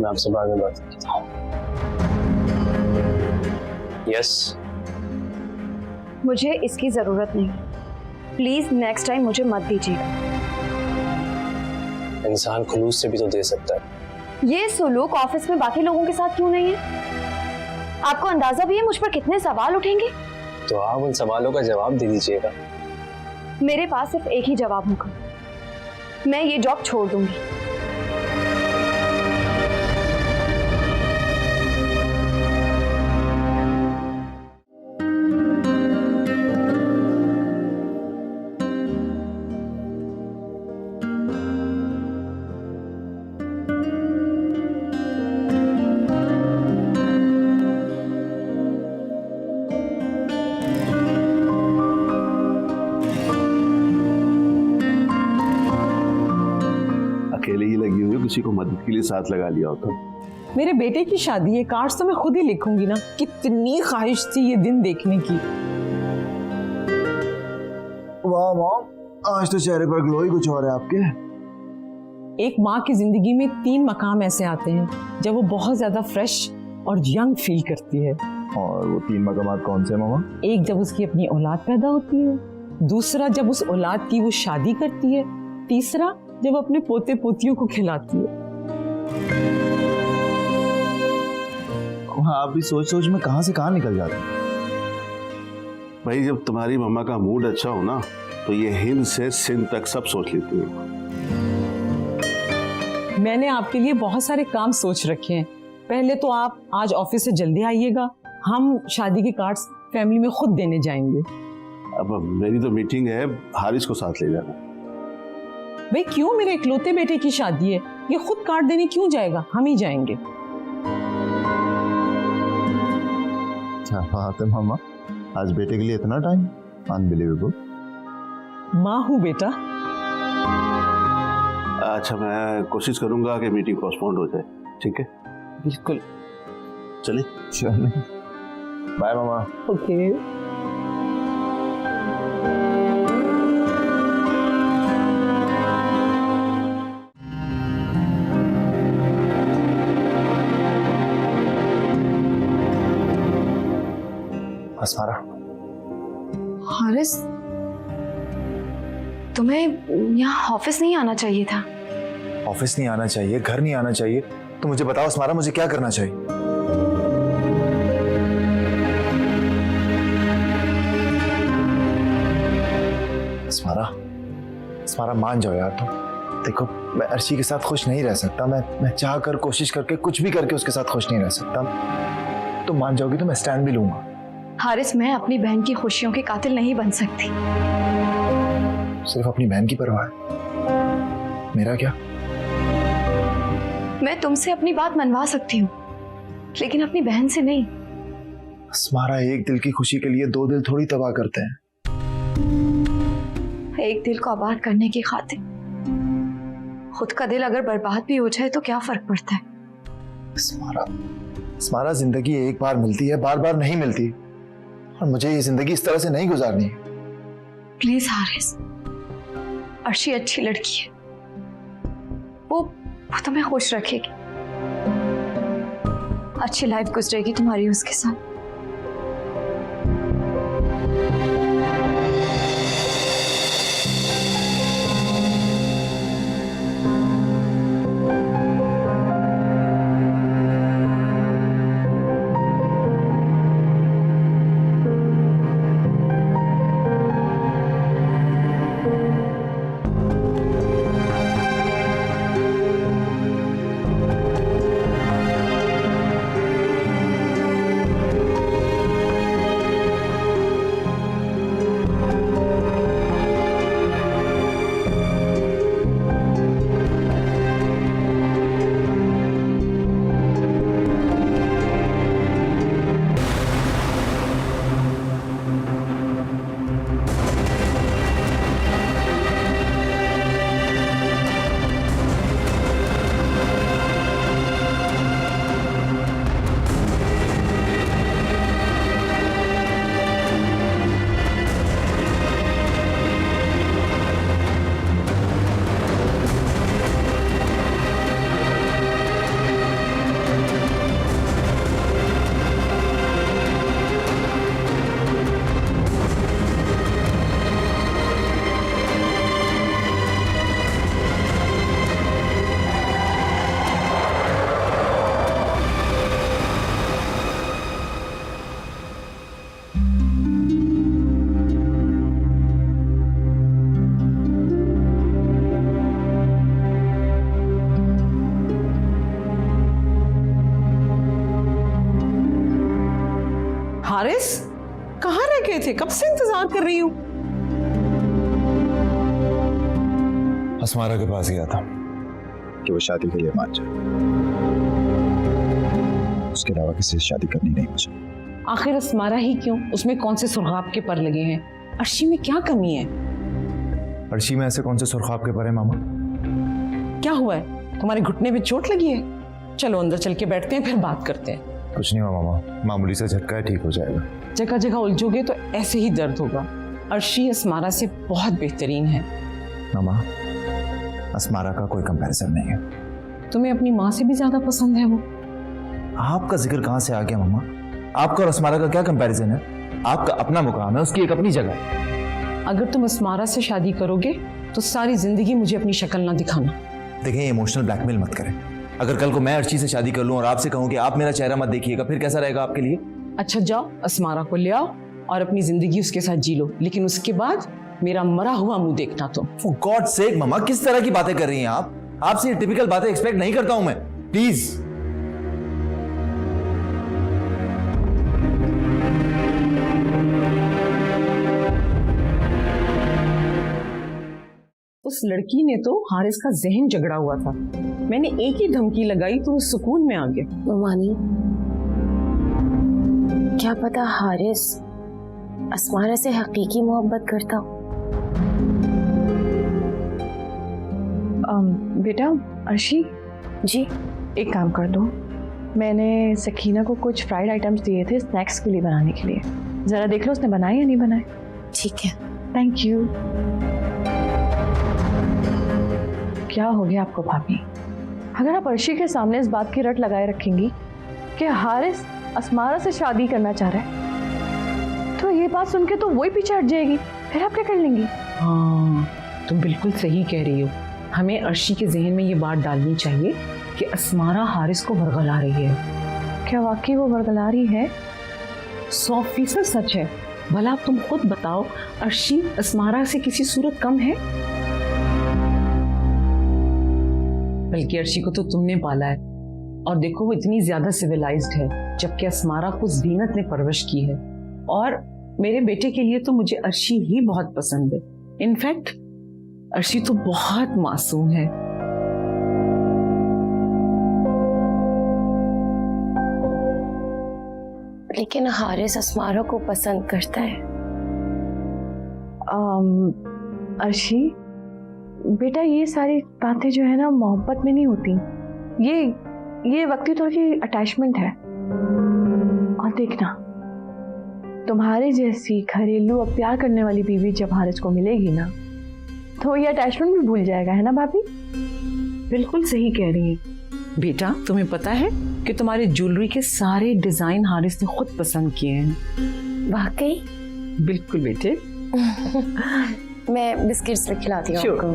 मैं आपसे बाद में बात करता हूँ। यस। मुझे इसकी जरूरत नहीं, प्लीज नेक्स्ट टाइम मुझे मत दीजिएगा। इंसान खुलूस से भी तो दे सकता है। ये सुलूक ऑफिस में बाकी लोगों के साथ क्यों नहीं है? आपको अंदाजा भी है मुझ पर कितने सवाल उठेंगे? तो आप उन सवालों का जवाब दे दीजिएगा। मेरे पास सिर्फ एक ही जवाब होगा, मैं ये जॉब छोड़ दूंगी। अकेले ही लगी हुई, किसी को मदद के लिए साथ लगा लिया होता। मेरे बेटे की शादी है, कार्ड्स तो मैं खुद ही लिखूंगी ना। कितनी ख्वाहिश थी ये दिन देखने की। वाह मॉम, आज तो चेहरे पर ग्लो ही कुछ और है आपके। एक माँ की जिंदगी में 3 मकाम ऐसे आते हैं जब वो बहुत ज्यादा फ्रेश और यंग फील करती है। और वो 3 मकामात कौन से मामा? एक जब उसकी अपनी औलाद पैदा होती है, दूसरा जब उस औलाद की वो शादी करती है, तीसरा जब अपने पोते पोतियों को खिलाती है। आप भी सोच सोच में कहां से कहां निकल जाते हैं। भाई जब तुम्हारी मम्मा का मूड अच्छा हो ना तो ये हिंद से सिंध तक सब सोच लेती है। मैंने आपके लिए बहुत सारे काम सोच रखे हैं। पहले तो आप आज ऑफिस से जल्दी आइएगा, हम शादी के कार्ड्स फैमिली में खुद देने जाएंगे। अब मेरी तो मीटिंग है, हारिस को साथ ले जाना। भाई क्यों, मेरे इकलौते बेटे की शादी है, ये खुद कार्ड देने क्यों जाएगा? हम ही जाएंगे। क्या बात है मामा, आज बेटे के लिए इतना टाइम, अनबिलीवेबल। माँ हूँ बेटा। अच्छा मैं कोशिश करूंगा कि मीटिंग पोस्टपोन्ड हो जाए, ठीक है? बिल्कुल। चलिए चलिए, बाय मामा। ओके। अस्मारा, हारिस, तुम्हें यहाँ ऑफिस नहीं आना चाहिए था। ऑफिस नहीं आना चाहिए, घर नहीं आना चाहिए, तो मुझे बताओ अस्मारा, मुझे क्या करना चाहिए? अस्मारा, अस्मारा मान जाओ यार तुम। देखो मैं अर्शी के साथ खुश नहीं रह सकता, मैं चाह कर कोशिश करके कुछ भी करके उसके साथ खुश नहीं रह सकता। तुम मान जाओगी तो मैं स्टैंड भी लूंगा। हारिस, मैं अपनी बहन की खुशियों के कातिल नहीं बन सकती। सिर्फ अपनी बहन की परवाह है, मेरा क्या? मैं तुमसे अपनी बात मनवा सकती हूँ, लेकिन अपनी बहन से नहीं। अस्मारा, एक दिल की खुशी के लिए 2 दिल थोड़ी तबाह करते हैं। एक दिल को आबाद करने की खातिर खुद का दिल अगर बर्बाद भी हो जाए तो क्या फर्क पड़ता है? अस्मारा, अस्मारा, जिंदगी एक बार मिलती है, बार बार नहीं मिलती, और मुझे ये जिंदगी इस तरह से नहीं गुजारनी है। प्लीज हारिस, अर्शी अच्छी लड़की है, वो तुम्हें खुश रखेगी, अच्छी लाइफ गुजरेगी तुम्हारी उसके साथ। हारिस, कहाँ रह गए थे? कब से इंतजार कर रही हूँ। अस्मारा के पास गया था कि वो शादी के लिए मान जाए, उसके अलावा किसी से शादी करनी नहीं मुझे। आखिर अस्मारा ही क्यों? उसमें कौन से सुर्खाब के पर लगे हैं? अर्शी में क्या कमी है? अर्शी में ऐसे कौन से सुर्खाब के पर है मामा? क्या हुआ है? तुम्हारे घुटने में चोट लगी है? चलो अंदर चल के बैठते हैं, फिर बात करते हैं। कुछ नहीं हुआ मामा, मामूली सा झटका है, ठीक हो जाएगा। जगह जगह उलझोगे तो ऐसे ही दर्द होगा। अर्शी अस्मारा से बहुत बेहतरीन है। मामा, अस्मारा का कोई कंपैरिजन नहीं है। तुम्हें अपनी माँ से भी ज्यादा पसंद है वो। आपका जिक्र कहाँ से आ गया मामा? आपका और अस्मारा का क्या कंपैरिजन है? आपका अपना मुकाम है, उसकी एक अपनी जगह है। अगर तुम अस्मारा से शादी करोगे तो सारी जिंदगी मुझे अपनी शक्ल ना दिखाना। देखिए, इमोशनल ब्लैकमेल मत करें। अगर कल को मैं अर्शी से शादी कर लूं और आपसे कहूं कि आप मेरा चेहरा मत देखिएगा, फिर कैसा रहेगा आपके लिए? अच्छा जाओ, अस्मारा को ले आओ और अपनी जिंदगी उसके साथ जी लो, लेकिन उसके बाद मेरा मरा हुआ मुंह देखना तुम। फॉर गॉड सेक मामा, किस तरह की बातें कर रही हैं आप? आपसे ये टिपिकल बातें एक्सपेक्ट नहीं करता हूं मैं, प्लीज। उस लड़की ने तो हारिस का जहन जगड़ा हुआ था। मैंने एक ही धमकी लगाई तो वो सुकून में आ गया। ममानी, क्या पता हारिस अस्मारा से हकीकी मोहब्बत करता हो। बेटा अर्शी जी, एक काम कर दो, मैंने सकीना को कुछ फ्राइड आइटम्स दिए थे स्नैक्स के लिए बनाने के लिए, जरा देख लो उसने बनाए या नहीं बनाए। ठीक है। Thank you. क्या हो गया आपको भाभी? अगर आप अर्शी के सामने इस बात की रट लगाए रखेंगी कि हारिस अस्मारा से शादी करना चाह रहा है, तो ये बात सुन के तो वही पीछे हट जाएगी, फिर आप क्या कर लेंगी? हाँ, तुम बिल्कुल सही कह रही हो। हमें अर्शी के जहन में ये बात डालनी चाहिए कि अस्मारा हारिस को बरगला रही है। क्या वाकई वो बरगला रही है? 100% सच है। भला तुम खुद बताओ, अर्शी अस्मारा से किसी सूरत कम है? बल्कि अर्शी को तो तुमने पाला है, और देखो वो इतनी ज्यादा सिविलाइज्ड है, जबकि अस्मारा को ज़ीनत ने परवरिश की है। और मेरे बेटे के लिए तो मुझे अर्शी ही बहुत पसंद है। इनफैक्ट अर्शी तो बहुत मासूम है। लेकिन हारिस अस्मारा को पसंद करता है। अर्शी बेटा, ये सारी बातें जो है ना मोहब्बत में नहीं होती, ये वक्ती तौर की अटैचमेंट है। और देखना, तुम्हारे जैसी घरेलू और प्यार करने वाली बीवी जब हारिस को मिलेगी ना, तो ये अटैचमेंट भी भूल जाएगा, है ना भाभी? बिल्कुल सही कह रही है। बेटा, तुम्हें पता है कि तुम्हारे ज्वेलरी के सारे डिजाइन हारिस ने खुद पसंद किए हैं। वाकई? बिल्कुल बेटे। मैं बिस्किट्स में खिलाती हूँ आपको।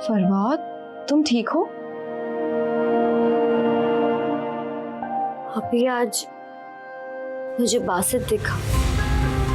फरवाद, तुम ठीक हो? अभी आज मुझे बासित दिखा।